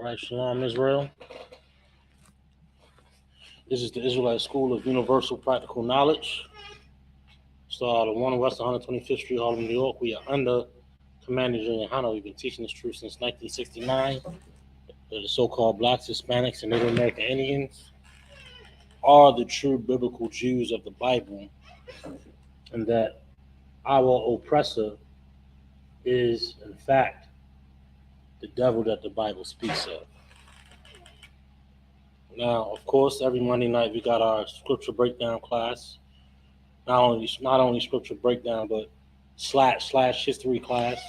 All right, Shalom Israel. This is the Israelite School of Universal Practical Knowledge. So, the 1 West 125th Street, Harlem, New York. We are under Commander Junior Hanna. We've been teaching this truth since 1969. The so-called blacks, Hispanics, and Native American Indians are the true biblical Jews of the Bible, and that our oppressor is, in fact, the devil that the Bible speaks of. Now, of course, every Monday night we got our scripture breakdown class. Not only scripture breakdown, but slash history class.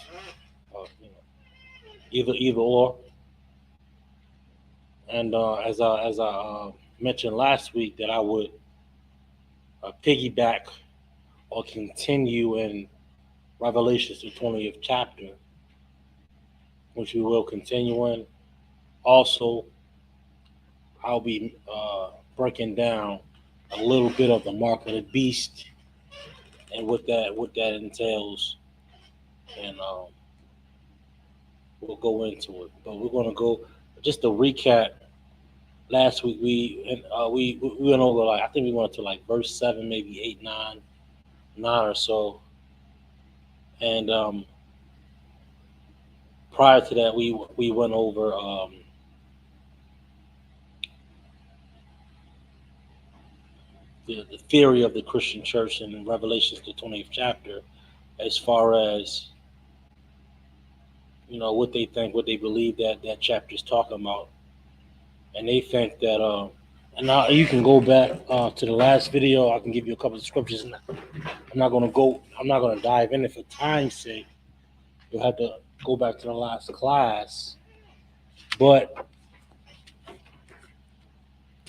Either or. And as I mentioned last week, that I would piggyback or continue in Revelations, the 20th chapter, which we will continue in. Also, I'll be breaking down a little bit of the mark of the beast and what that entails, and we'll go into it. But we're going to go just to recap. Last week we went over, I think we went to verse 7, maybe 8, 9 or so, and prior to that we went over the theory of the Christian church in Revelations, the 20th chapter, as far as what they think, what they believe that chapter is talking about. And they think that and now you can go back to the last video. I can give you a couple of scriptures. I'm not going to dive in it for time's sake. You'll have to go back to the last class. But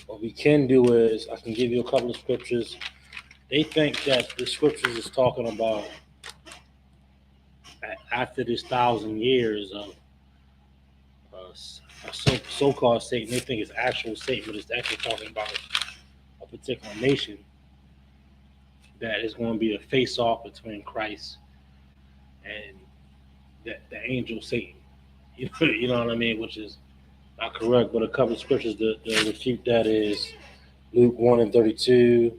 what we can do is I can give you a couple of scriptures. They think that the scriptures is talking about after this 1,000 years of so-called Satan. They think it's actual Satan, but it's actually talking about a particular nation that is going to be a face-off between Christ and the angel Satan. You know what I mean? Which is not correct, but a couple of scriptures that refute that is Luke 1 and 32,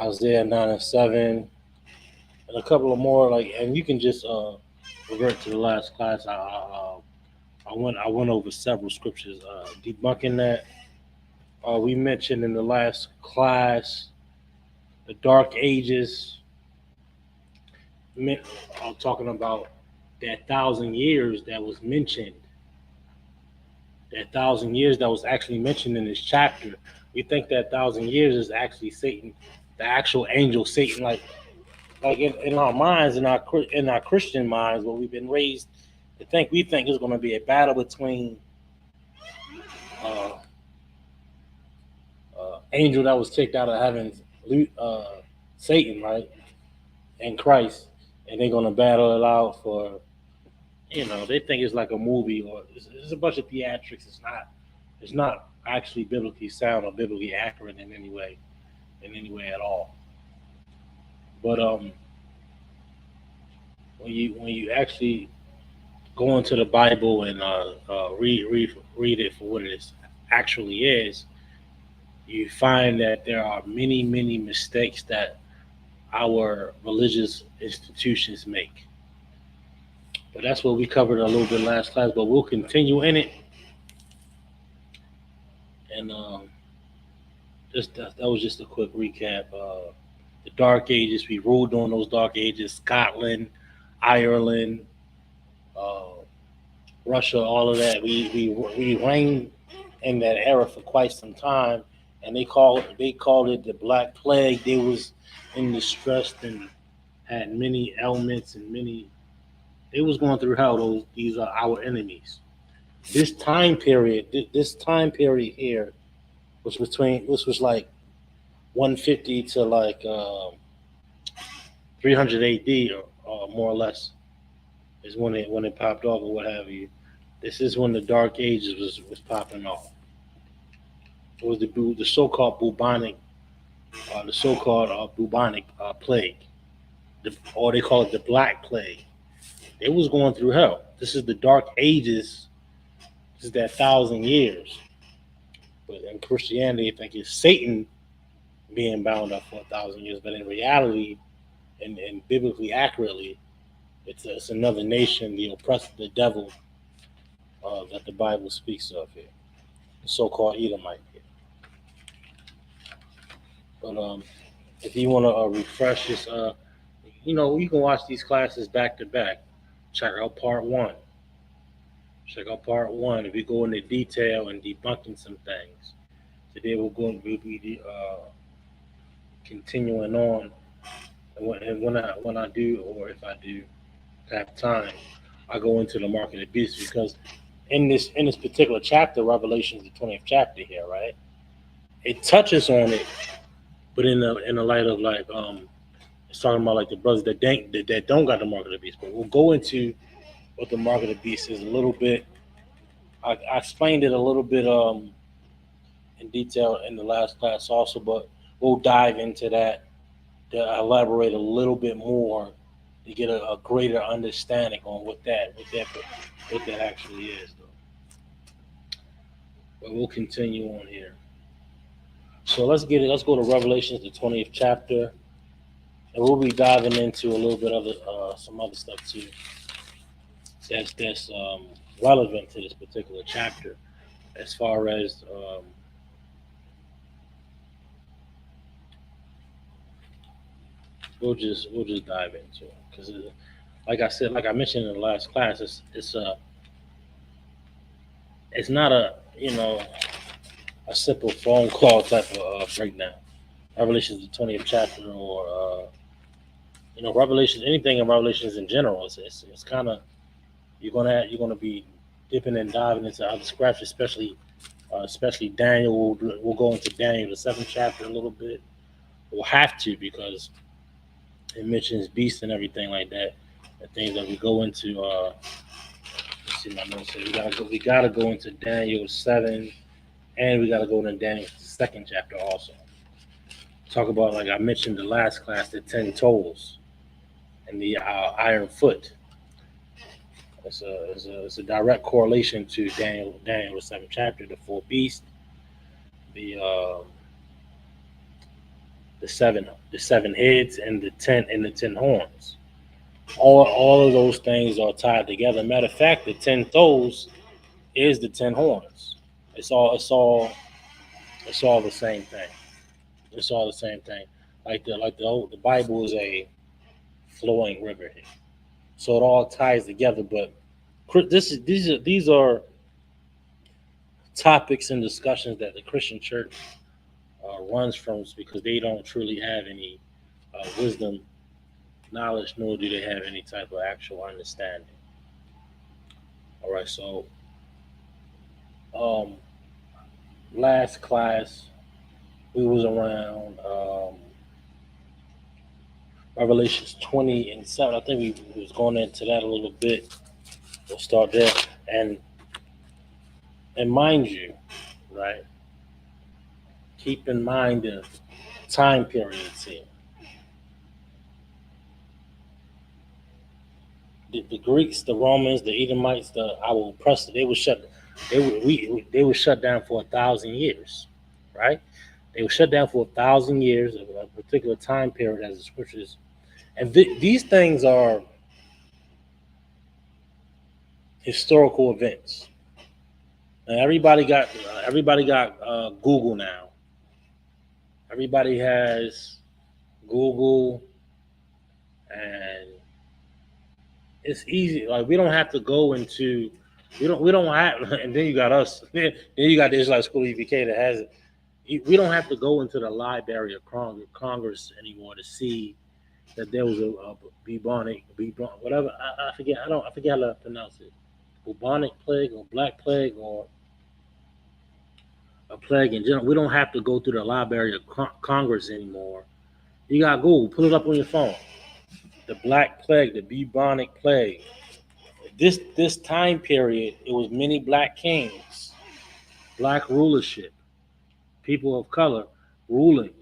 Isaiah 9 and 7, and a couple of more. And you can just revert to the last class. I went over several scriptures debunking that. We mentioned in the last class the Dark Ages. Talking about that 1,000 years that was mentioned. That 1,000 years that was actually mentioned in this chapter. We think that 1,000 years is actually Satan, the actual angel Satan. Like in our minds, in our Christian minds, what we've been raised to think, we think it's going to be a battle between angel that was kicked out of heaven, Satan, right, and Christ, and they're going to battle it out for. They think it's like a movie, or it's a bunch of theatrics. It's not actually biblically sound or biblically accurate in any way at all. But when you actually go into the Bible and read it for what it actually is, you find that there are many mistakes that our religious institutions make. But that's what we covered a little bit last class, but we'll continue in it. And that was just a quick recap. The Dark Ages, we ruled on those Dark Ages. Scotland, Ireland, Russia, all of that. We reigned in that era for quite some time, and they called it the Black Plague. They was in distress and had many ailments and they was going through hell. These are our enemies. This time period here was like 150 to 300 AD or more or less is when it popped off or what have you. This is when the Dark Ages was popping off. It was the so-called bubonic plague, or they call it the Black Plague. They was going through hell. This is the Dark Ages It's that 1,000 years. But in Christianity, I think it's Satan being bound up for 1,000 years. But in reality, and biblically accurately, it's another nation, the oppressor, the devil, that the Bible speaks of here, the so-called Edomite here. But if you want to refresh this, you can watch these classes back to back. Check out part one. Check out part one. If we go into detail and debunking some things, today we'll be continuing on. And when I do, or if I do have time, I go into the mark of the beast, because in this particular chapter, Revelation, the 20th chapter here, right? It touches on it, but in the light of like it's talking about like the brothers that don't got the mark of the beast. But we'll go into what the mark of the beast is a little bit. I explained it a little bit in detail in the last class also, but we'll dive into that to elaborate a little bit more to get a greater understanding on what that actually is, though. But we'll continue on here. So let's get it. Let's go to Revelations, the 20th chapter, and we'll be diving into a little bit of some other stuff too. That's relevant to this particular chapter, as far as we'll just dive into it, because like I said, like I mentioned in the last class, it's not a simple phone call type of breakdown. Revelations, the 20th chapter, or Revelations, anything in Revelations in general, it's kind of you're gonna be dipping and diving into other scriptures, especially Daniel. We'll go into Daniel, the 7th chapter, a little bit. We'll have to, because it mentions beasts and everything like that, the things that we go into. Let's see my notes here. We gotta go into Daniel 7, and we gotta go into Daniel 2nd chapter also. Talk about, like I mentioned the last class, the 10 toes and the iron foot. It's a direct correlation to Daniel the 7th chapter, the 4 beasts, the the seven heads, and the ten horns. All of those things are tied together. Matter of fact, the 10 toes is the 10 horns. It's all the same thing. It's all the same thing. The Bible is a flowing river here, so it all ties together. But these are topics and discussions that the Christian church runs from, because they don't truly have any wisdom, knowledge, nor do they have any type of actual understanding. All right, so um, last class we was around Revelations 20 and 7. I think we was going into that a little bit. We'll start there, and mind you, right? Keep in mind the time periods here. The Greeks, the Romans, the Edomites, our oppressors, they were shut down for 1,000 years, right? They were shut down for 1,000 years, a particular time period, as the scriptures. And these things are historical events. And everybody got Google now. Everybody has Google, and it's easy. Like, we don't have to go into we don't have. And then you got us. Then you got the Israelite School EVK that has it. We don't have to go into the Library of Congress anymore to see that there was a bubonic, whatever. I forget. I forget how to pronounce it. Bubonic plague, or black plague, or a plague in general. We don't have to go through the Library of Congress anymore. You got Google. Pull it up on your phone. The black plague, the bubonic plague. This time period, it was many black kings, black rulership, people of color ruling.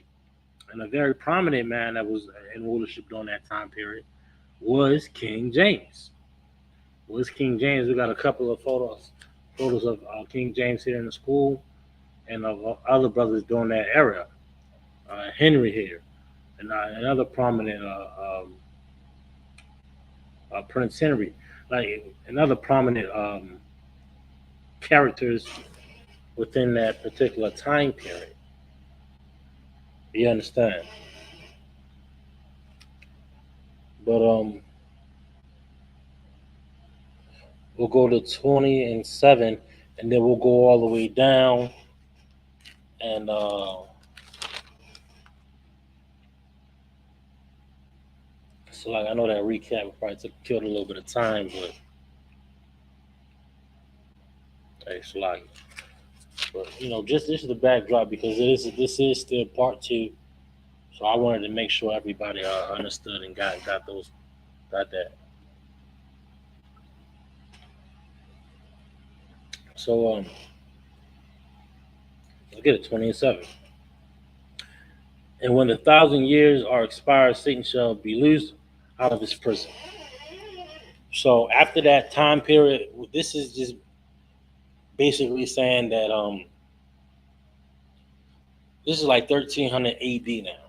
And a very prominent man that was in rulership during that time period was King James. We got a couple of photos photos of King James here in the school and of other brothers during that era. Henry here, and another prominent Prince Henry, like another prominent characters within that particular time period. You understand? But we'll go to 20 and 7, and then we'll go all the way down, and so like I know that recap probably killed a little bit of time, but hey, so like, but just this is the backdrop because this is still part two. So I wanted to make sure everybody understood and got that. So let's get it 20 and 7. And when the 1,000 years are expired, Satan shall be loosed out of his prison. So after that time period, this is just basically saying that this is like 1300 AD now.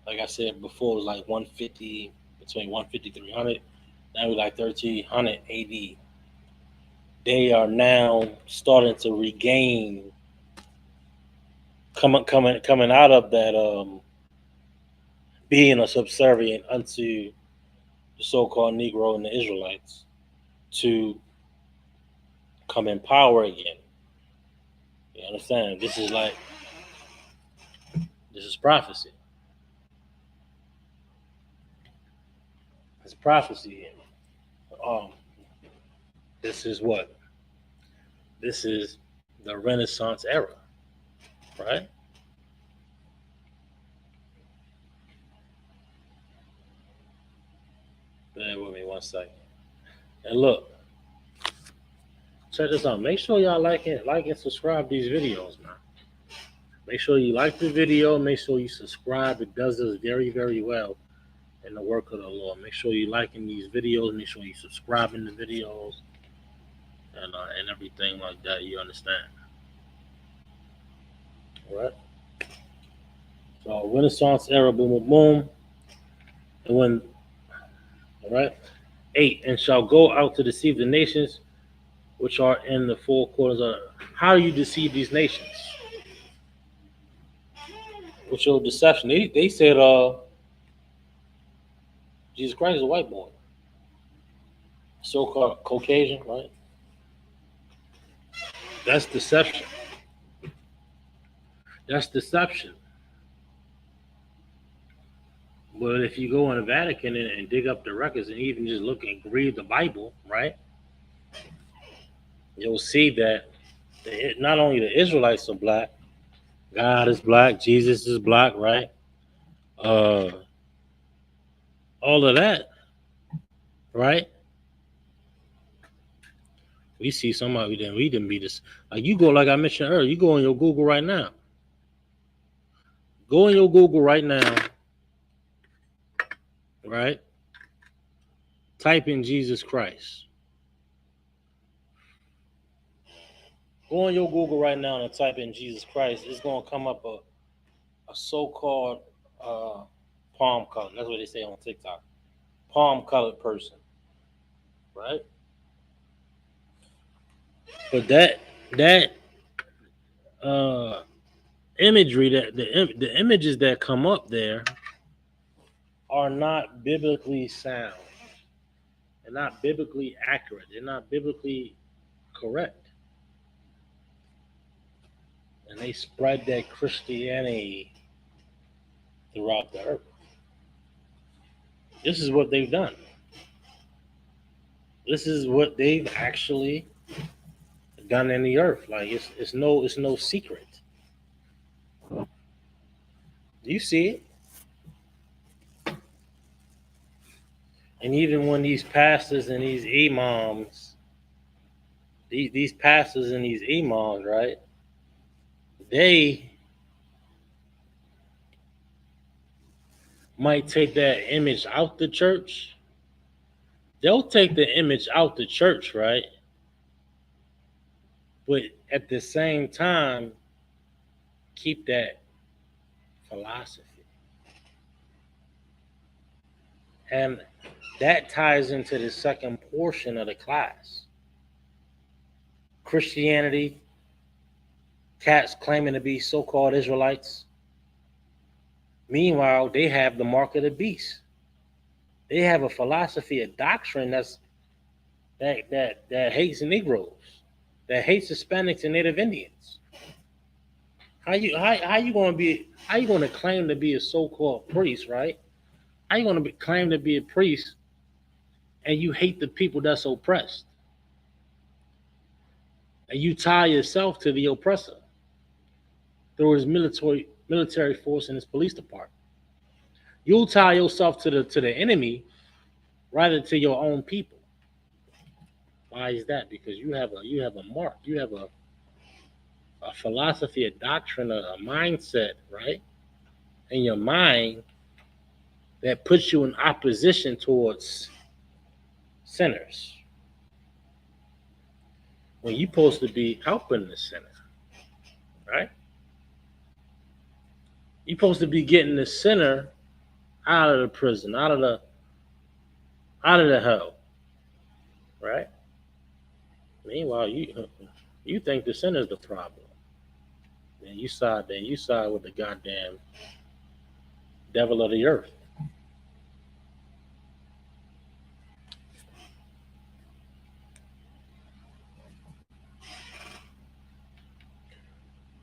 Like I said before, it was like 150, between 150 300. Now we're like 1300 AD. They are now starting to regain, coming out of that being a subservient unto the so-called Negro and the Israelites, to come in power again. You understand? This is prophecy. It's prophecy. Um, this is what? This is the Renaissance era, right? Bear with me 1 second. And look, check this out. Make sure y'all like and subscribe these videos, man. Make sure you like the video. Make sure you subscribe. It does this very, very well in the work of the Lord. Make sure you liking these videos. Make sure you subscribing the videos and everything like that. You understand? All right. So Renaissance era, boom, boom, boom. And when, all right, 8, and shall go out to deceive the nations which are in the four quarters of. How do you deceive these nations? With your deception. They said Jesus Christ is a white boy. So-called Caucasian, right? That's deception. That's deception. But if you go in the Vatican and dig up the records and even just look and read the Bible, right, you'll see that not only the Israelites are black, God is black, Jesus is black, right? All of that, right? We see somebody then we didn't be this. Like you go, like I mentioned earlier, you go on your Google right now. Go in your Google right now, right? Type in Jesus Christ. Go on your Google right now and type in Jesus Christ. It's gonna come up a so-called palm color. That's what they say on TikTok. Palm colored person, right? But that imagery, that the images that come up there are not biblically sound. They're not biblically accurate. They're not biblically correct. And they spread that Christianity throughout the earth. This is what they've done. This is what they've actually done in the earth. Like it's no secret. You see it. And even when these pastors and these imams, these pastors and these imams, right? They might take that image out the church. They'll take the image out the church, right? but at the same time, keep that philosophy. And that ties into the second portion of the class. Christianity, cats claiming to be so-called Israelites. Meanwhile, they have the mark of the beast. They have a philosophy, a doctrine that hates Negroes, that hates Hispanics and Native Indians. How you gonna claim to be a so-called priest, right? How you gonna claim to be a priest and you hate the people that's oppressed, and you tie yourself to the oppressor through his military force and his police department? You'll tie yourself to the enemy rather to your own people. Why is that? Because you have a mark, you have a philosophy, a doctrine, a mindset, right, in your mind that puts you in opposition towards sinners when you're supposed to be helping the sinner, right? You're supposed to be getting the sinner out of the prison, out of the hell, right? Meanwhile, you think the sinner's the problem. Then you side with the goddamn devil of the earth.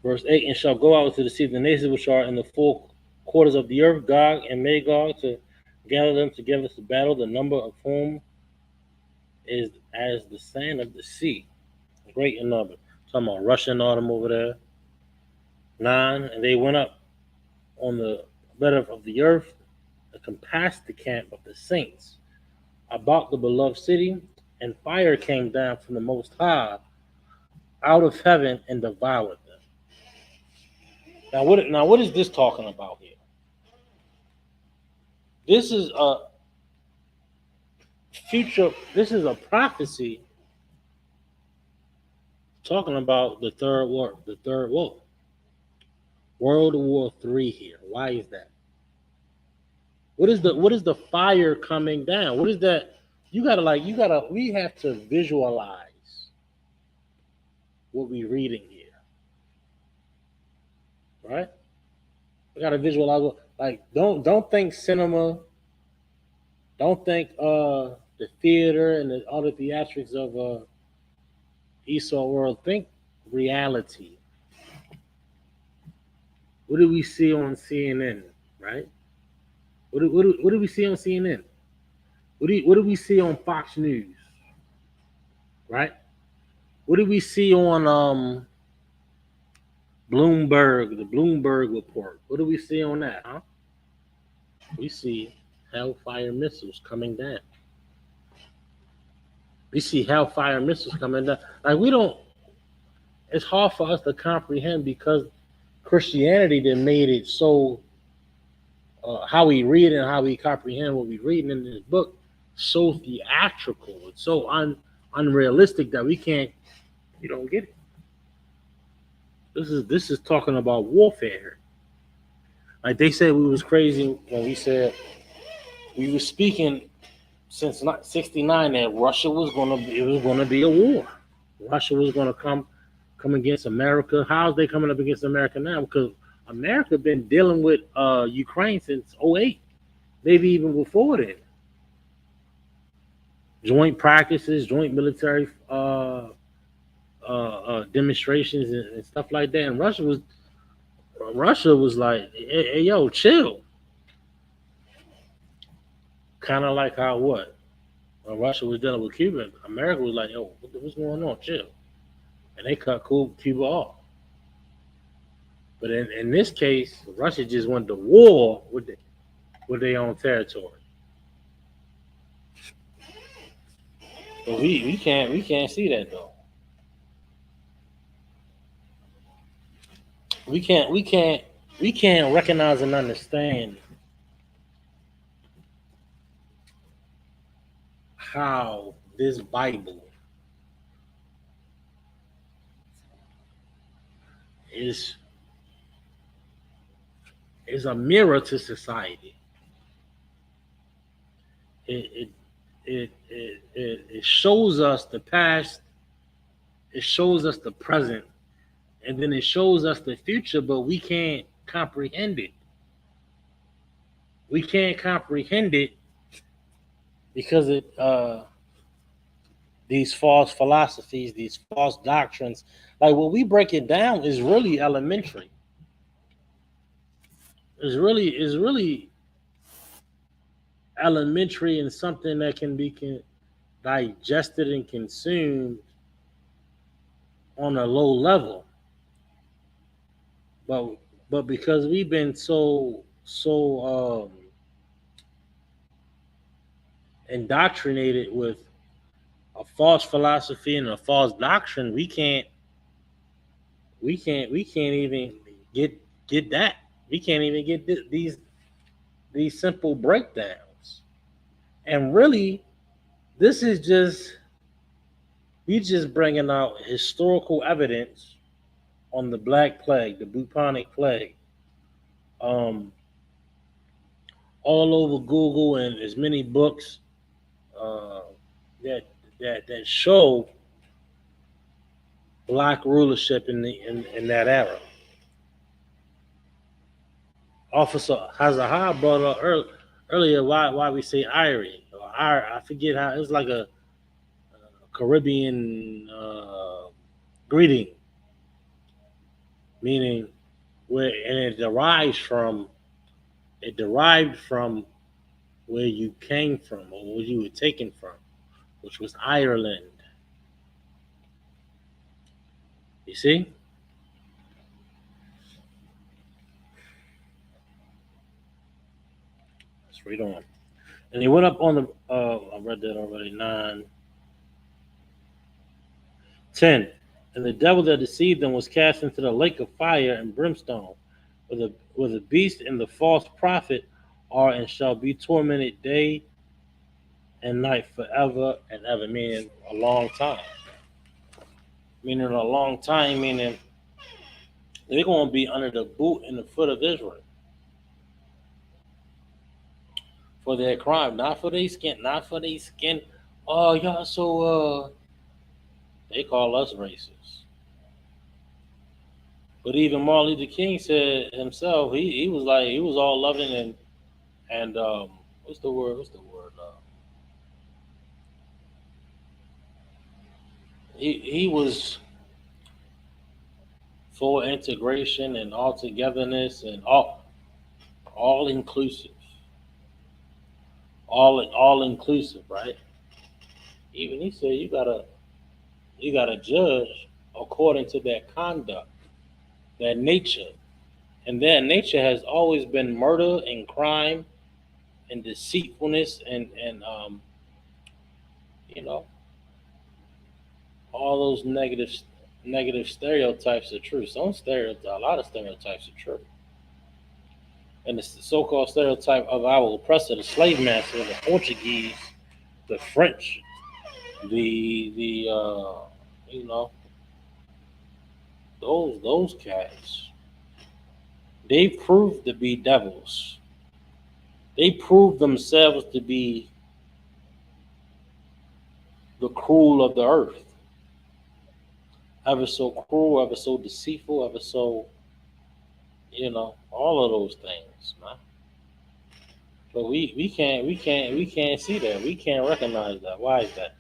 Verse 8, and shall go out to deceive the nations which are in the four quarters of the earth, Gog and Magog, to gather them together to battle, the number of whom is as the sand of the sea, great in number. Talking about Russian autumn over there. 9, and they went up on the bed of the earth to compass the camp of the saints about the beloved city, and fire came down from the Most High out of heaven and devoured them. Now what is this talking about here? This is a future. This is a prophecy talking about the third war, World War III here. Why is that? What is the fire coming down? What is that? We have to visualize what we're reading here, right? We gotta visualize don't think cinema, don't think the theater and all the theatrics of Esau world. Think reality. What do we see on CNN, right? What do we see on CNN? What do we see on Fox News, right? What do we see on Bloomberg, the Bloomberg report? What do we see on that, huh? We see Hellfire missiles coming down. We see Hellfire missiles coming down. Like we don't. It's hard for us to comprehend because Christianity then made it so how we read and how we comprehend what we read in this book so theatrical. It's so unrealistic that we don't get it. This is talking about warfare. Like they said we was crazy when we said we were speaking since 69 that Russia was gonna be a war. Russia was gonna come against America. How's they coming up against America now? Because America been dealing with Ukraine since '08, maybe even before then. Joint practices, joint military demonstrations and stuff like that. And Russia was like, hey yo, chill. Kind of like how what when Russia was dealing with Cuba, America was like, yo, what's going on? Chill, and they cut Cuba off. But in this case, Russia just went to war with their own territory. But we can't see that though. We can't recognize and understand how this Bible is a mirror to society. It it shows us the past, it shows us the present, and then it shows us the future, but we can't comprehend it. We can't comprehend it because these false philosophies, these false doctrines. Like when we break it down, is really elementary. Is really elementary and something that can be digested and consumed on a low level. But because we've been so indoctrinated with a false philosophy and a false doctrine, we can't even get that. We can't even get these simple breakdowns. And really, this is just we just bringing out historical evidence on the Black Plague, the bubonic plague, um, all over Google and as many books uh, that that show black rulership in that era. Officer Hazahar brought up earlier why we say Irie or I forget how it's like a Caribbean greeting, meaning where and it derived from where you came from or where you were taken from, which was Ireland. You see? Let's read on. And he went up on the I read that already, 9:10. And the devil that deceived them was cast into the lake of fire and brimstone, where the beast and the false prophet are and shall be tormented day and night forever and ever, meaning a long time. Meaning a long time, meaning they're going to be under the boot and the foot of Israel for their crime, not for their skin, not for their skin. Oh, y'all, so they call us racist. But even Martin Luther King said himself, he was like he was all loving and what's the word? What's the word? He was for integration and all togetherness and all inclusive, all inclusive, right? Even he said you gotta judge according to their conduct, their nature, and their nature has always been murder and crime and deceitfulness and you know all those negative stereotypes are true. A lot of stereotypes are true. And the so-called stereotype of our oppressor, the slave master, the Portuguese, the French, the you know those cats, they proved to be devils. They proved themselves to be the cruel of the earth, ever so cruel, ever so deceitful, ever so all of those things, man. But we can't see that. We can't recognize that. Why is that?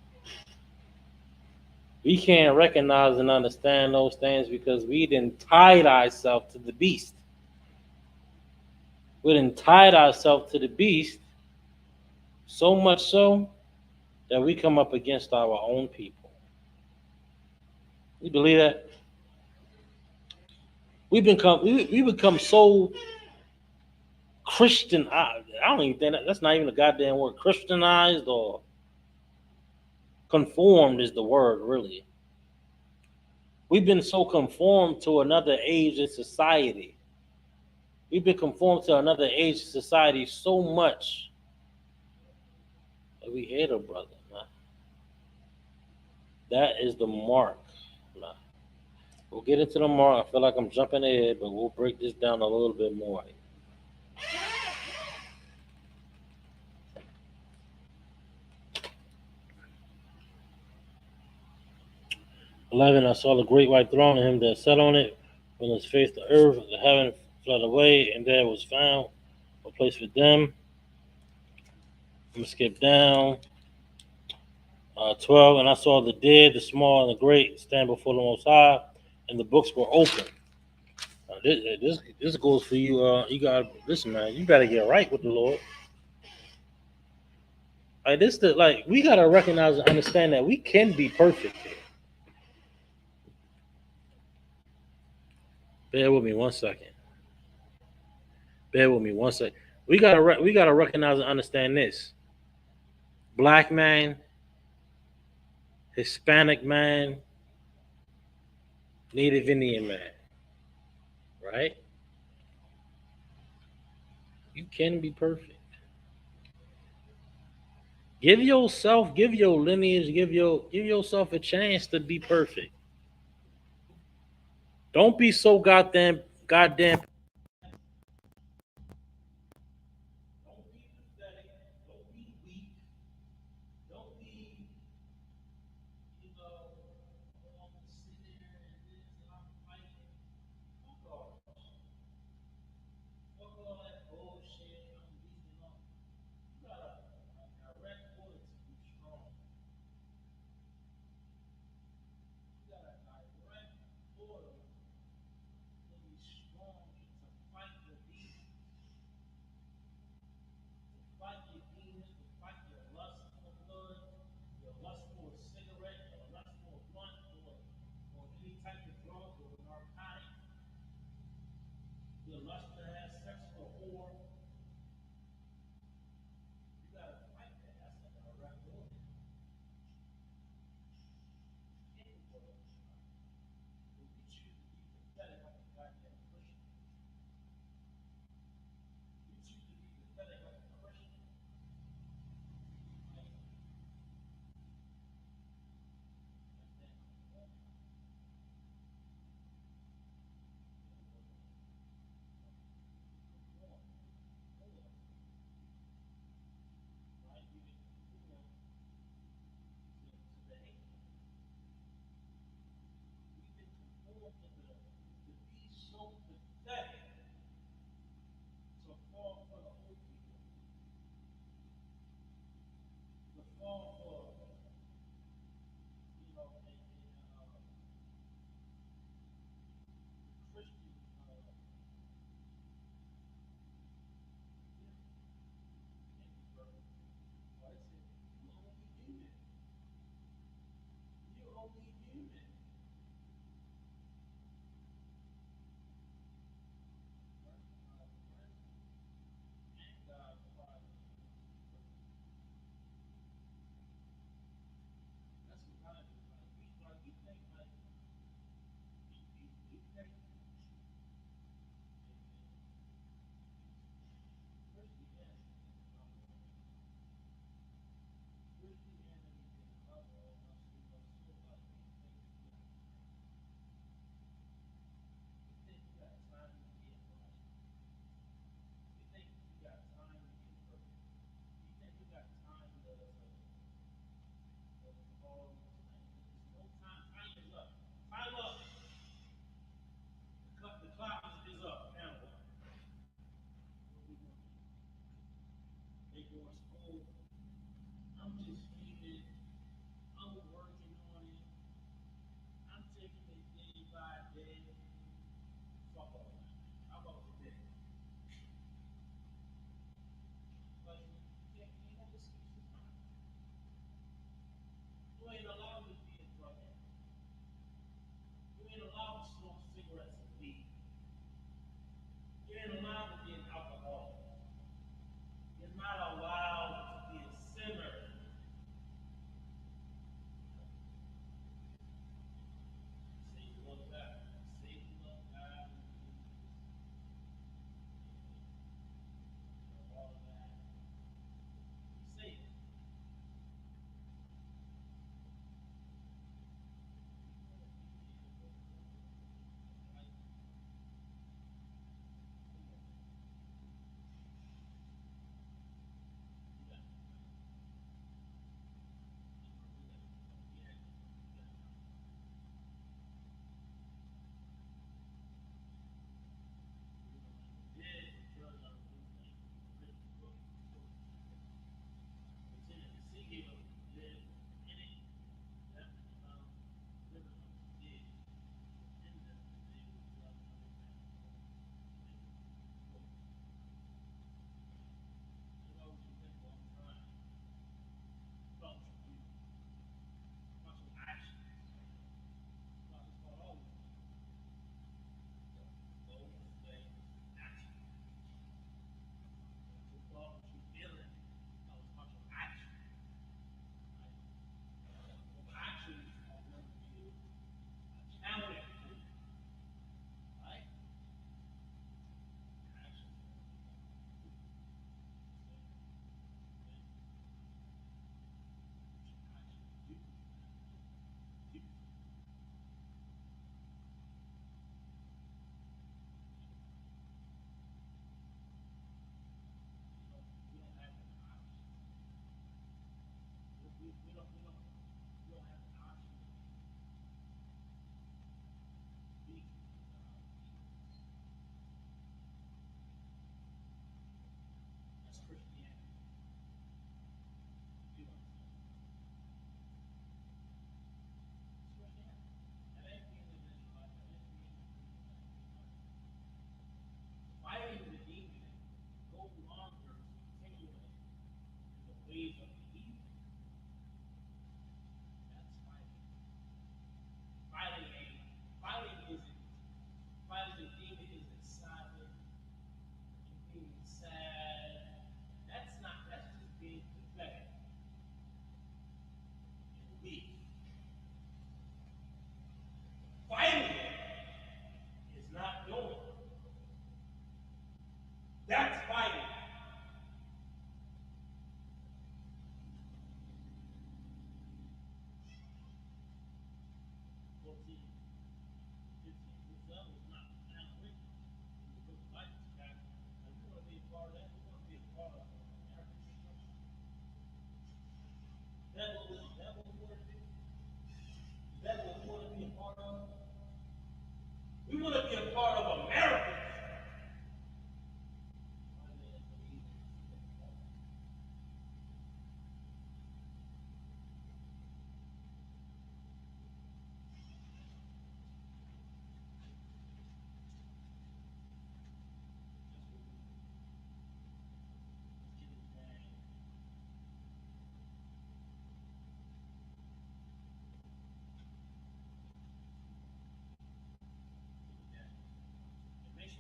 We can't recognize and understand those things because we didn't tied ourselves to the beast. We didn't tied ourselves to the beast so much so that we come up against our own people. You believe that? We become so Christian. I don't even think that's not even a goddamn word. Christianized or conformed is the word, really. We've been so conformed to another age of society. We've been conformed to another age of society so much that we hate a brother, man. That is the mark, man. We'll get into them more. I feel like I'm jumping ahead, but we'll break this down a little bit more. 11. I saw the great white throne and him that sat on it. When his face the earth, the heaven fled away, and there was found a place for them. I'm gonna skip down. 12. And I saw the dead, the small and the great, stand before the Most High, and the books were open. This goes for you. You got listen, man. You better get right with the Lord. Like this, we gotta recognize and understand that we can be perfect. Bear with me 1 second. Bear with me 1 second. We gotta recognize and understand this. Black man, Hispanic man, Native Indian man, right? You can be perfect. Give your lineage, give yourself a chance to be perfect. Don't be so goddamn. Don't be pathetic. Don't be weak. Don't be, you know, sit there and this and I'm fighting. Fuck all, fuck all that bullshit. I'm beating up. You gotta direct order to be strong. You gotta direct order to be strong and to fight your demons, to fight your demons, to fight your lust for blood, your lust for a cigarette, your lust for a blunt, or any type of drug or narcotic, your lust to have sex with a whore. You gotta fight that. That's a direct order. Anyway, when you choose to be pathetic like a goddamn Christian, you choose to be pathetic like a Christian, like, right? You can, to the hate. We've been conformed to be so pathetic to fall for the whole people, to fall for, Christian, I said, you only human. You only human. And God, Father,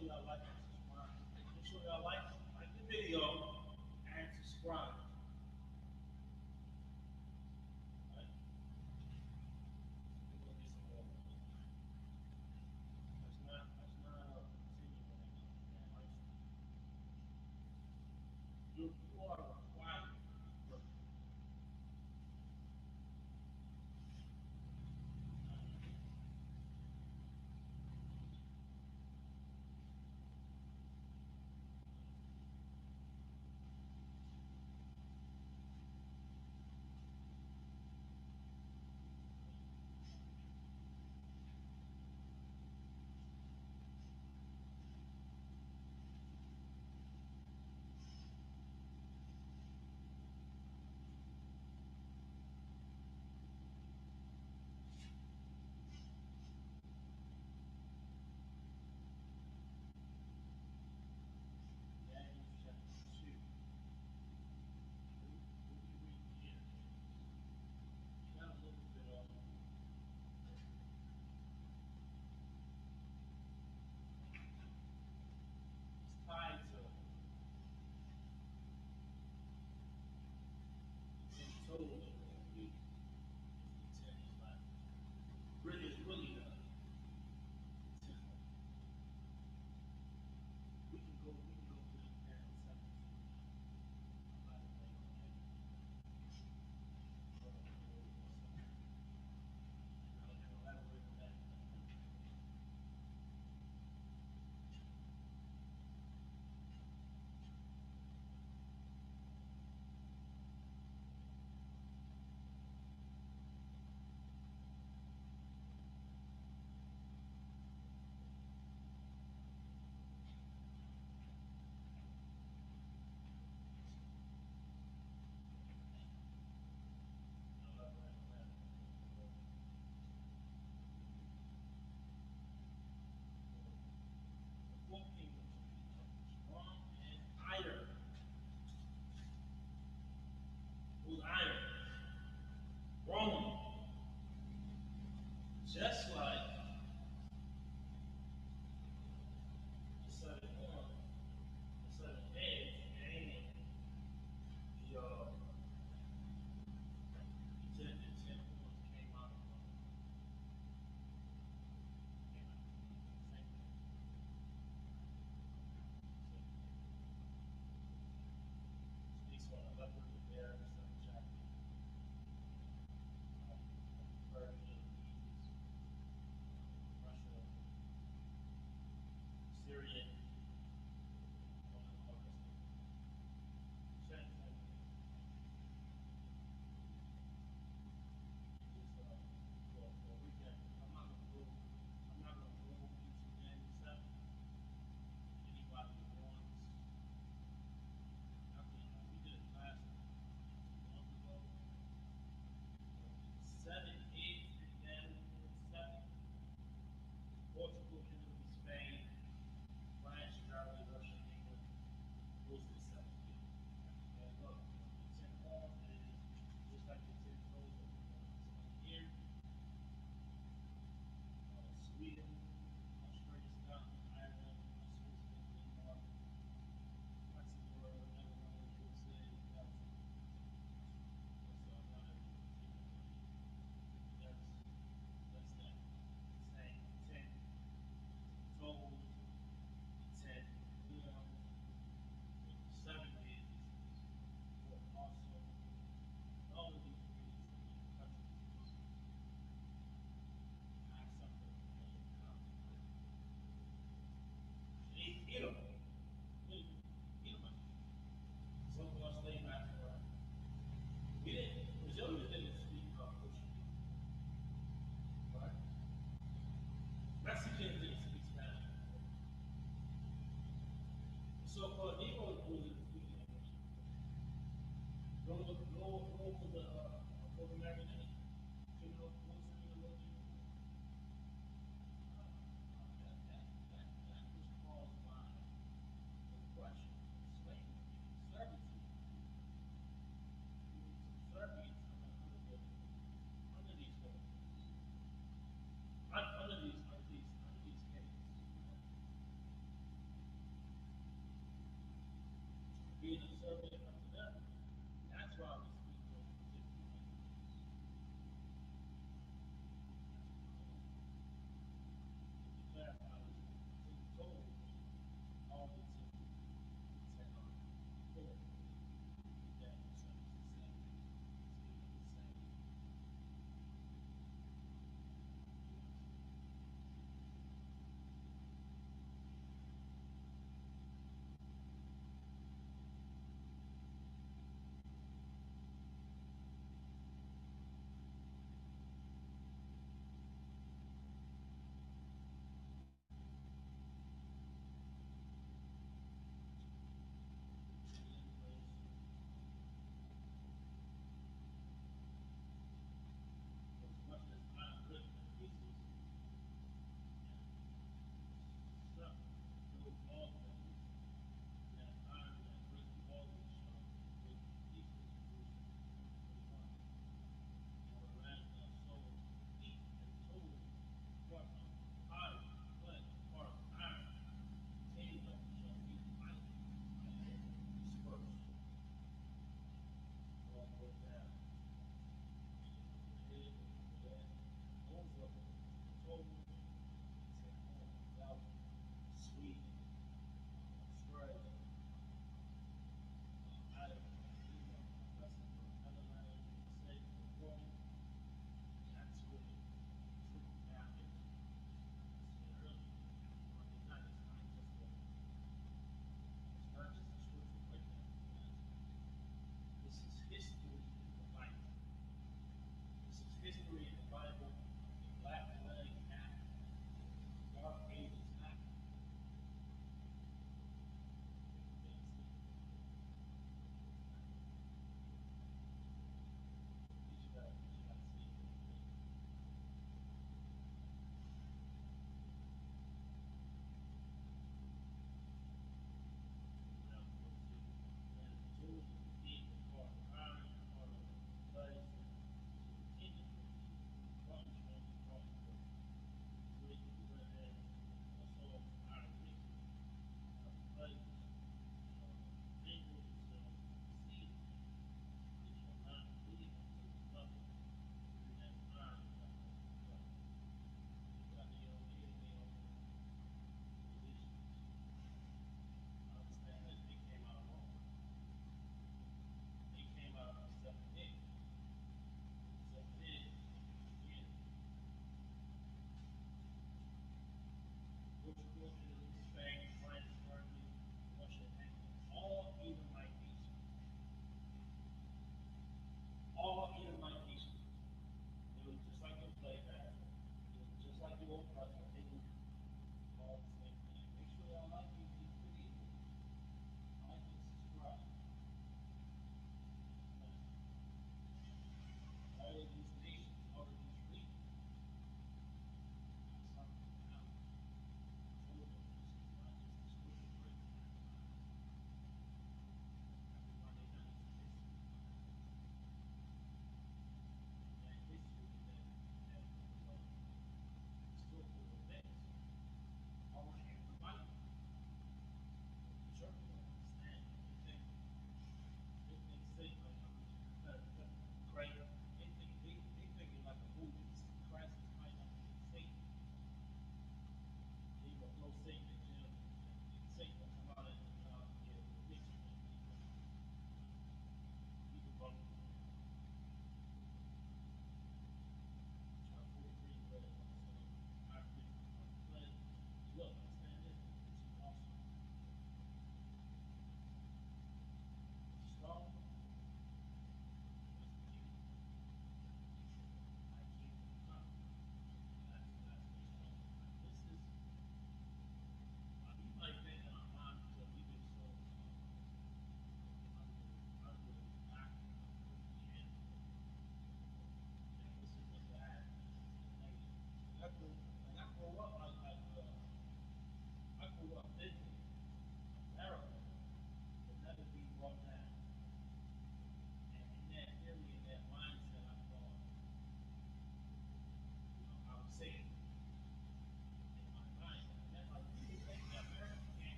sure y'all like and subscribe. Make sure y'all like the video and subscribe. Right? We're gonna get some more. That's not continuing right now. You are required. James chapter 2. What you read here? You got a little bit of it's tied to it's in total of what we intend in life. Really, it's really the we can go through the parent seconds. By the way, on that. I'll elaborate on that. The four kingdoms strong and iron. Who's iron? Rome. Just like the southern horn, the southern edge, and your the ten horns came out of same thing. Speaks on the leopard, the bear, the seven jackals, Persia, Egypt, Russia, Syria, all that stuff. Same thing. Just for a recap, I'm not gonna go into Daniel 7. Anybody who wants, we did it last month ago. 7, 8, and then 7. Portugal, Italy, Spain, France, Germany, Russia, England, those are the 7 years. And look, the 10 horns is just like the 10 toes that we're going to see here. Sweden, Australia, Scotland, Ireland, Switzerland, Denmark, Luxembourg, Netherlands, USA, Belgium. So not that's that. Same 10 toes, 10 horns, with 7 heads, but also all of these regions and countries have something in common. Edom, Edomite. Some of us slave masters. We didn't, Brazilians didn't speak Portuguese, right? Mexicans didn't speak Spanish. So-called Negroes didn't speak English. No for the North American Indian. You know, most of the Lord that was caused by oppression, slavery, servitude. Subservience under these under these kings.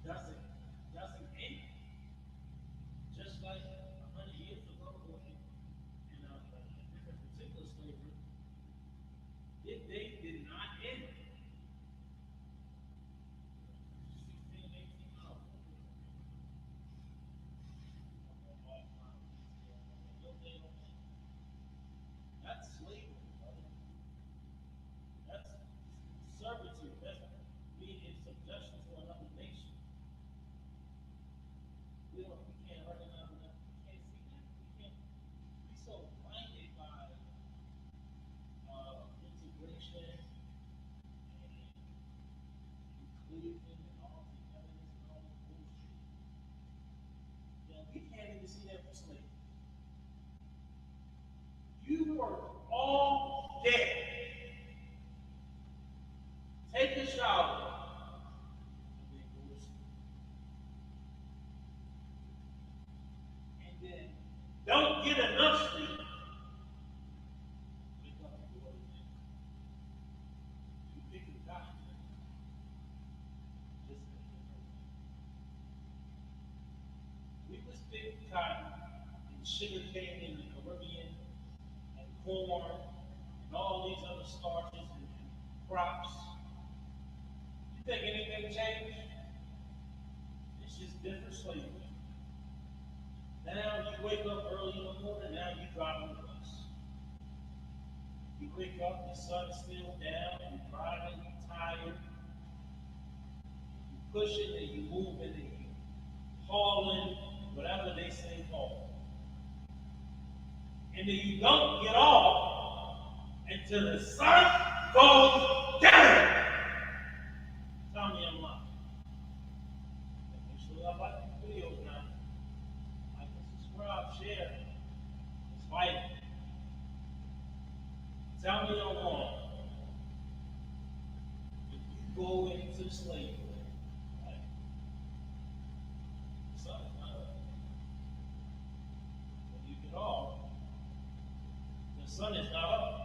doesn't end. Just like 100 years ago, or in a different particular slavery, they did not end. 16, 18 hours. That's slavery, brother. That's servitude. That's being in subjection to another nation. We can't recognize that. We can't see that. We can't be so blinded by integration and inclusion and all togetherness and all this bullshit. We can't even see that for slavery. You work all day, take a shower, and then go to sleep. And then don't get enough sleep, wake up and go to bed. You pick a doctor, just we was big cotton and sugar cane in the Caribbean and corn and all these other starches and crops. You think anything changed? It's just different slavery. Now you wake up early in the morning, now you driving the bus. You wake up, the sun's still down, you're driving, you're tired, you're pushing and you're moving and you're hauling, whatever they say haul. And then you don't get off until the sun goes down. Tell me I'm lying. Make sure I like the videos now. Like and subscribe, share. It's vital. Tell me I'm wrong. If you go into slavery, right? The sun is not up. When you get off, the sun is not up.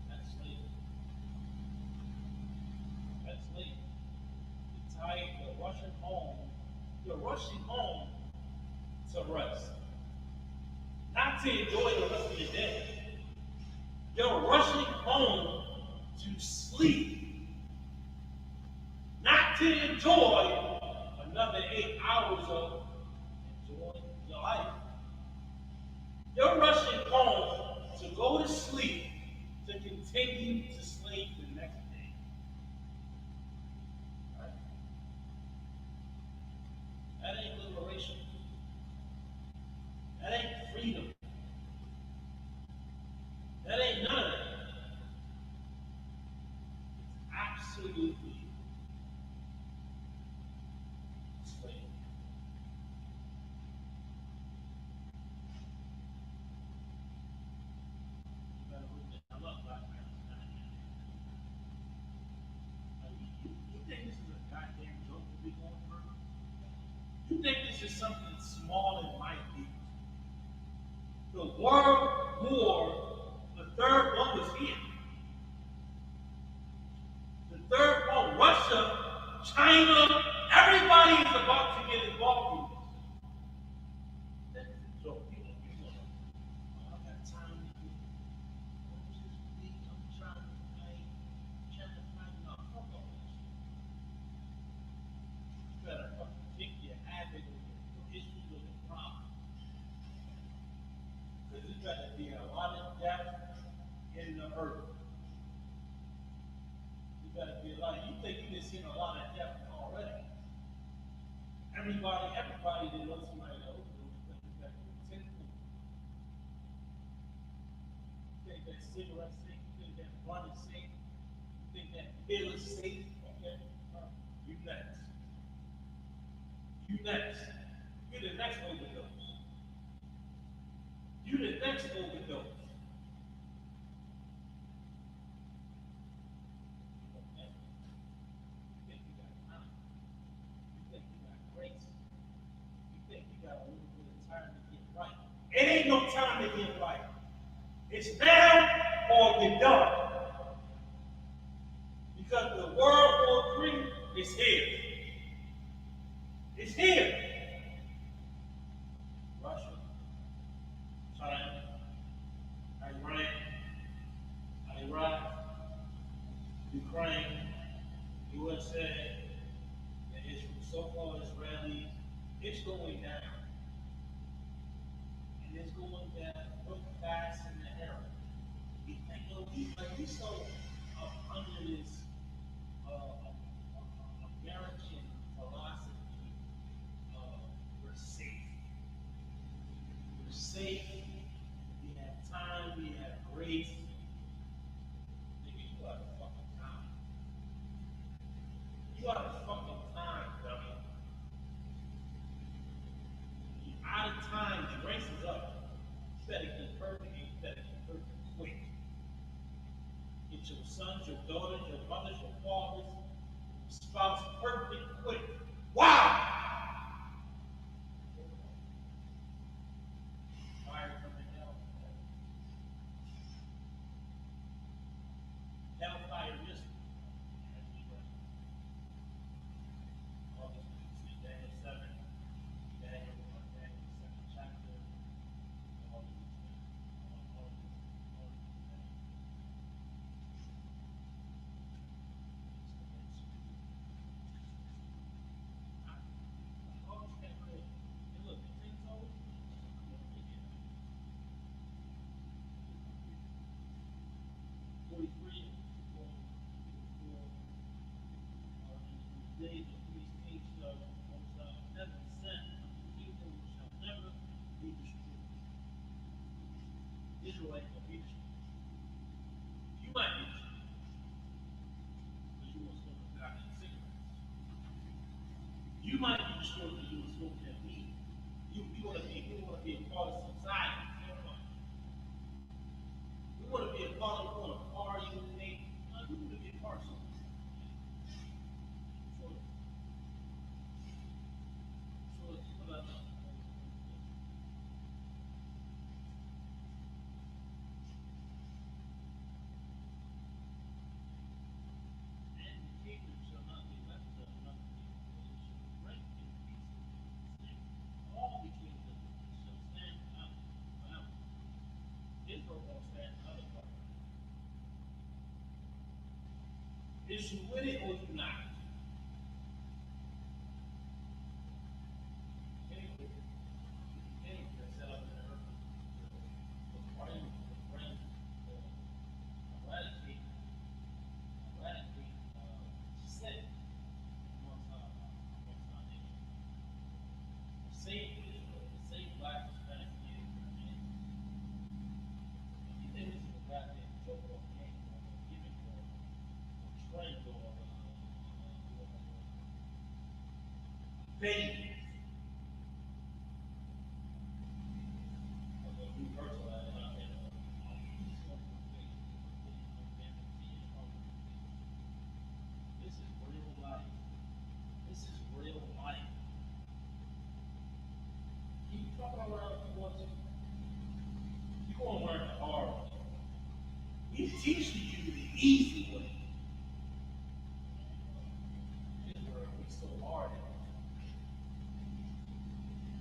That's slavery. That's slavery. You're tired, you're rushing home. You're rushing home to rest. Not to enjoy the rest of your day. You're rushing home to sleep. Not to enjoy another 8 hours of enjoying your life. You're rushing home to go to sleep to continue to sleep the next day. Right? That ain't liberation. That ain't freedom. That ain't none of that. It's absolutely slavery. You better look that up, Black man. You think this is a goddamn joke to be going through? You think this is something small and mighty? The world war, the third one is here. The third one, Russia, China, everybody is about to get involved in this. This is a joke. I got time to get. I'm just weak. I'm trying to fight. No, fuck all that shit. You better fucking kick your habit or your issues or your problem. Because there's got to be a lot of death in the earth. You got to be a lot. You think you've seen a lot of death already? Everybody that knows somebody that overdosed, you got to be 10 people. You think that cigarette safe? You think that blunt is safe? You think that pill is safe? Okay, you next. You next. You're the next overdose. You the next overdose. You think you got time. You think you got grace. You think you got a little bit of time to get right. It ain't no time to get right. It's now or you're done. Because the World War III is here. It's here. Russia, China, Iran, Iraq, Ukraine, USA, the so-called Israelis. It's going down. And it's going down real fast in the era. We so under this American philosophy, we're safe. We're safe. We have time. We have grace. Nigga, you out of fucking time. You out of fucking time, dummy. You out of time. The race is up. You better get perfect. And you better get perfect quick. Get your sons, your daughters, your mothers, your fathers, your spouse perfect quick. Wow! Fire coming hell. Hellfire mystery. August Daniel 7, Daniel 2nd chapter. Look, the thing's over. 43 days of these kings shall never sent, the kingdom shall never be destroyed. Israel ain't gonna be destroyed. You might be destroyed, because you want to smoke a goddamn cigarettes. You might be destroyed because you want to smoke that weed. You want to be a part of society. You want to be a part of, you want to party with me. You want to be a part of something. So, what I know. And the kingdom shall not be left to another people, but it shall break in pieces. All the kingdoms shall stand out forever. Israel won't stand out forever. Is you with it or you not? Anyway, set up in the earth to bring, eradicate, sin amongst our nation. Save Israel, save black, Hispanic, Native Americans. You think this is a goddamn joke or game or gimmick or trend or baby? This is real life. This is real life. You fuck around if you want to. You gonna learn the hard way. We teaching you the easy way. This where we so hard at it.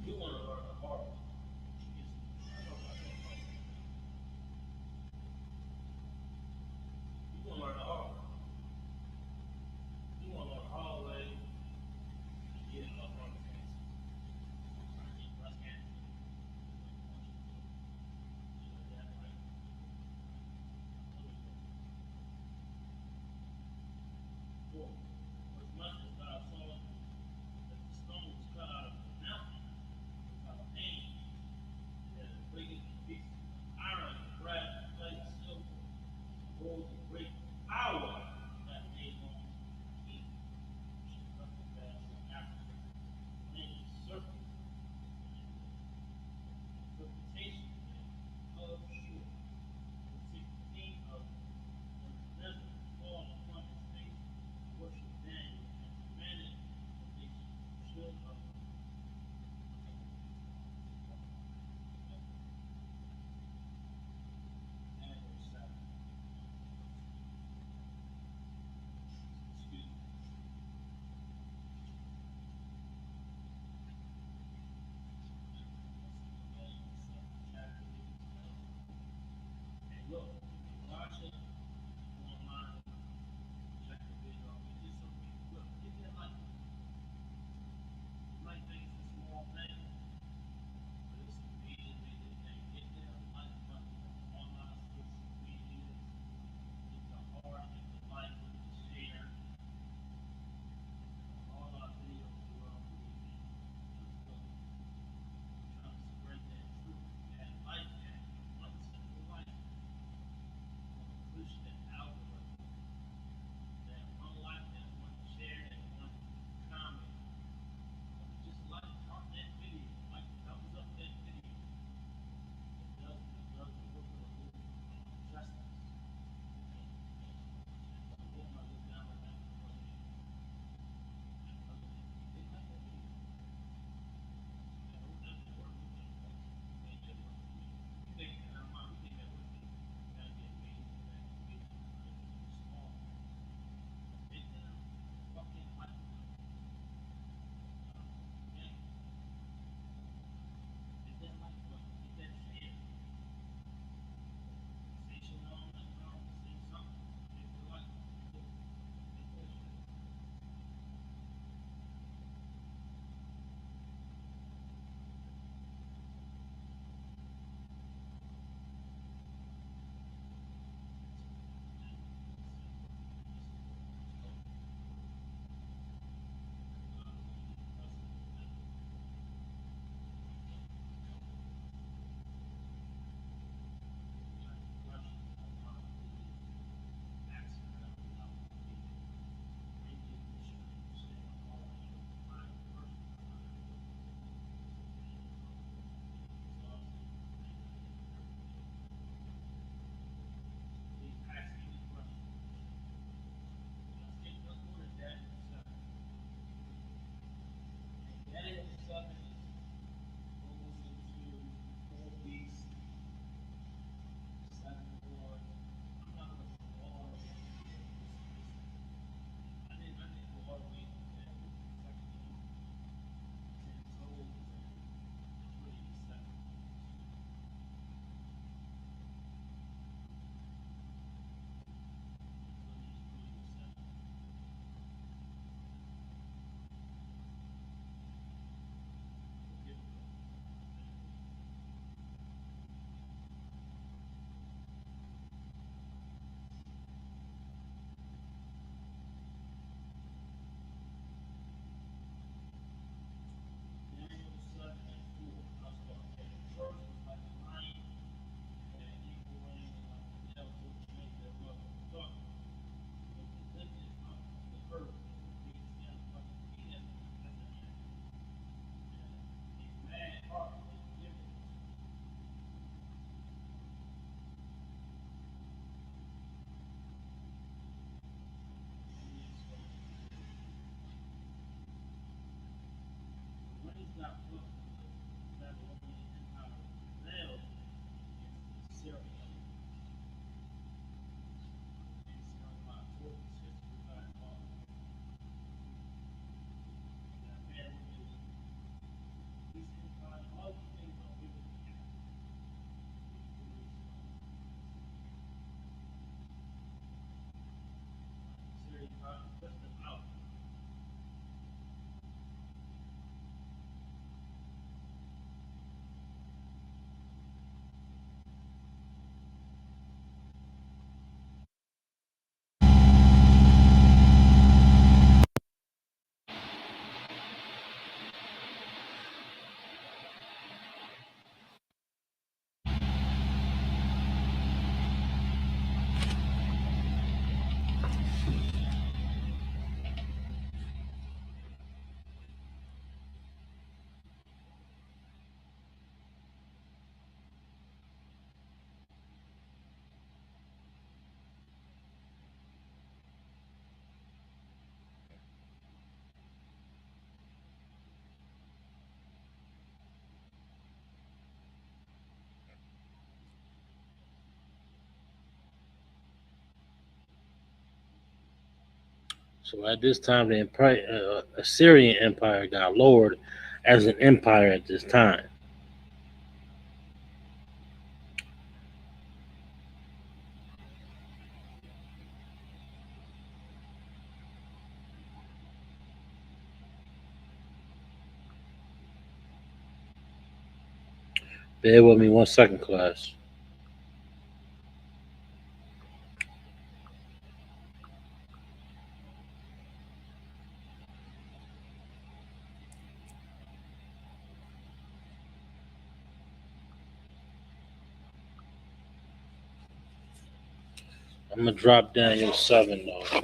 You want to learn the hard way. You want to learn the hard way. You want to learn the hard way. You get up on the cancer. Breast cancer. You know that, right? So at this time, the Assyrian Empire got lowered as an empire at this time. Bear with me 1 second, class. I'm gonna drop Daniel 7 though.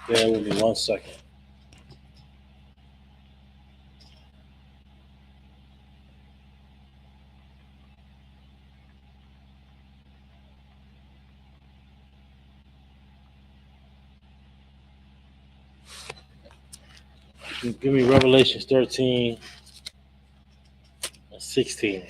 Bear with me 1 second. Give me Revelations 13 and 16.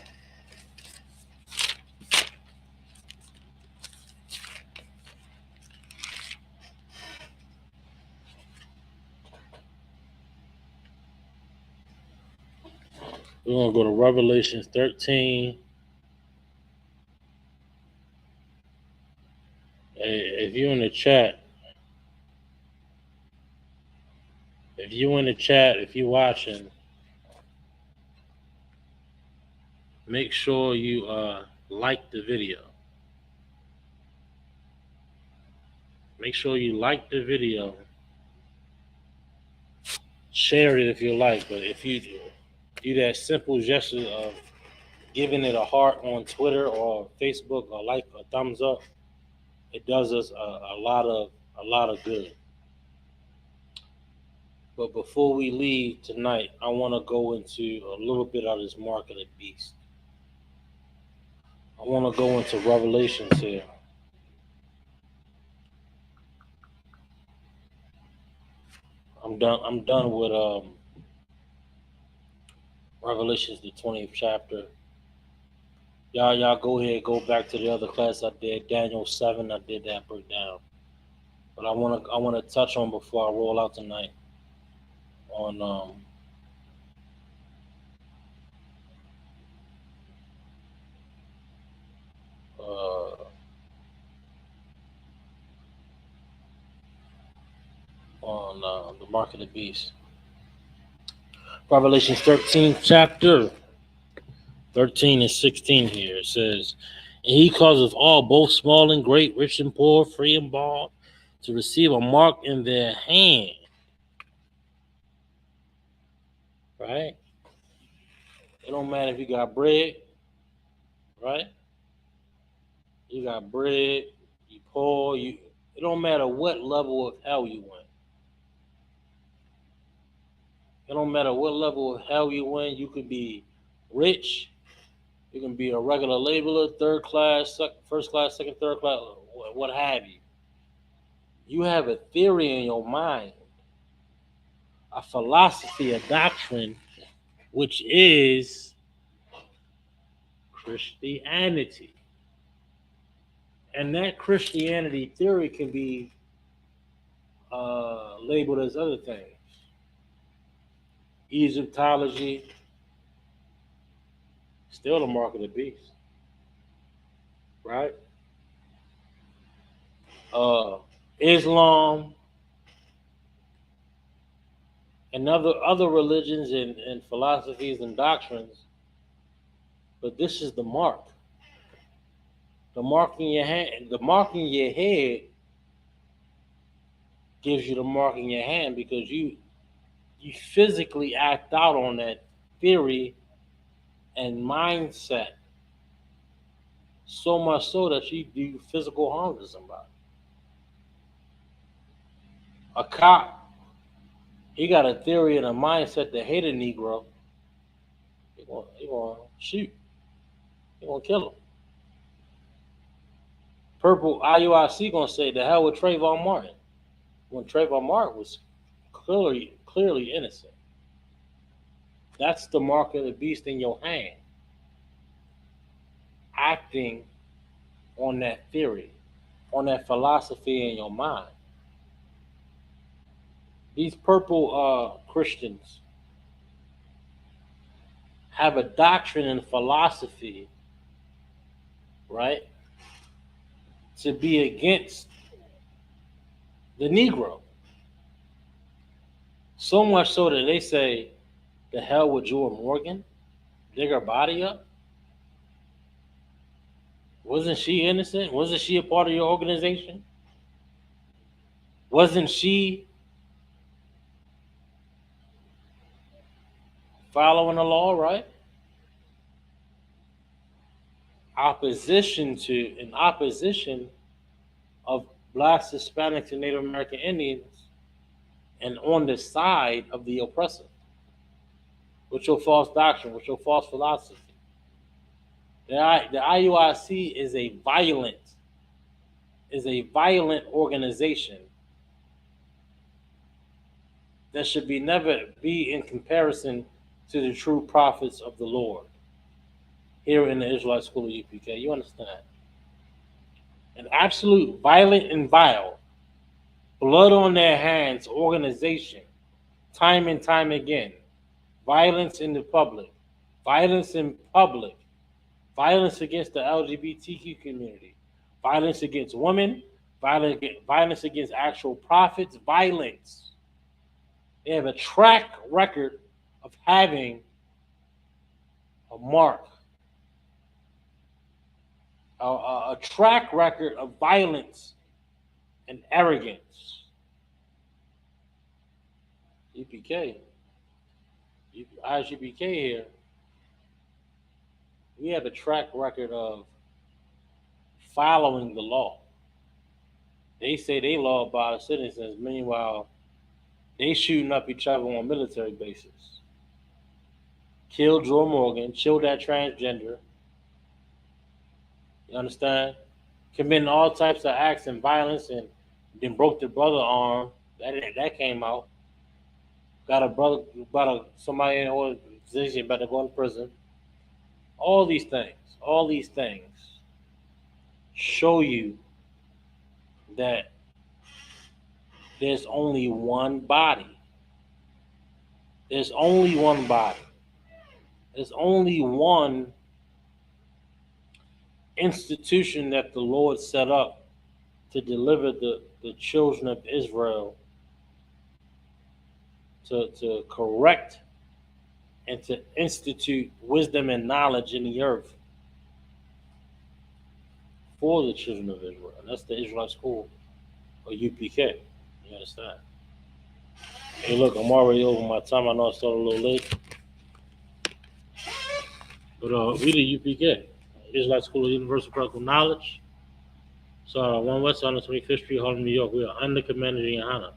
We're gonna go to Revelations 13. Hey, if you're in the chat, if you're watching, make sure you like the video. Make sure you like the video. Share it if you like, but if you do that simple gesture of giving it a heart on Twitter or Facebook or like a thumbs up, it does us a lot of good. But before we leave tonight, I want to go into a little bit of this mark of the beast. I want to go into Revelations here. I'm done with Revelations, the 20th chapter. Y'all go ahead, go back to the other class I did, Daniel 7. I did that breakdown, but I wanna touch on before I roll out tonight on uh the mark of the beast. Revelations 13th chapter, 13 and 16 here. It says, and he causeth all, both small and great, rich and poor, free and bond, to receive a mark in their hand. Right? It don't matter if you got bread, right? You got bread, you poor, it don't matter what level of hell you went. It don't matter what level of hell you went. You could be rich, you can be a regular laborer, third class, first class, second, third class, what have you. You have a theory in your mind, a philosophy, a doctrine, which is Christianity. And that Christianity theory can be labeled as other things. Egyptology, still the mark of the beast, right? Islam, and other religions and philosophies and doctrines, but this is the mark. The mark in your hand, the mark in your head gives you the mark in your hand because you physically act out on that theory and mindset so much so that you do physical harm to somebody. A cop, he got a theory and a mindset to hate a Negro. He gonna shoot. He gonna kill him. Purple IUIC gonna say the hell with Trayvon Martin when Trayvon Martin was clearly innocent. That's the mark of the beast in your hand, acting on that theory. on that philosophy in your mind. These purple Christians have a doctrine and philosophy, right, to be against the Negro. So much so that they say, the hell with Joy Morgan, dig her body up. Wasn't she innocent? Wasn't she a part of your organization? Wasn't she following the law, right? In opposition of blacks, Hispanics, and Native American Indians, and on the side of the oppressor, with your false doctrine, with your false philosophy. The IUIC is a violent organization that should be never be in comparison to the true prophets of the Lord here in the Israelite School of UPK. You understand? An absolute violent and vile, blood on their hands organization, time and time again. Violence in the public, violence in public, violence against the LGBTQ community, violence against women, violence against actual prophets, violence. They have a track record of having a mark, a track record of violence and arrogance. UPK, ISUPK here, we have a track record of following the law. They say they law-abiding citizens, meanwhile, they shooting up each other on military bases. Killed Joe Morgan, killed that transgender. You understand? Committing all types of acts and violence, and then broke the brother's arm. That came out. Somebody in the organization about to go to prison. All these things show you that there's only one body. There's only one body. There's only one institution that the Lord set up to deliver the children of Israel, to correct and to institute wisdom and knowledge in the earth for the children of Israel. And that's the Israelite School, or UPK. You understand? Hey, look, I'm already over my time. I know I started a little late. But we the UPK, Israelite School of Universal Practical Knowledge. So 1 West on the 25th Street, Harlem, New York. We are under Commander Yohana.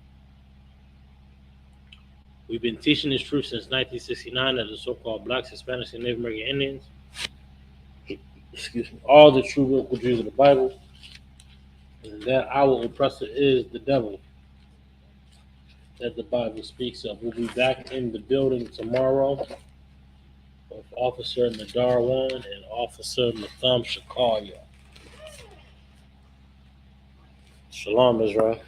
We've been teaching this truth since 1969 that the so-called blacks, Hispanics, and Native American Indians, all the true biblical Jews of the Bible, and that our oppressor is the devil that the Bible speaks of. We'll be back in the building tomorrow with Officer Nadar One and Officer Matham Shakaria. Shalom, Israel.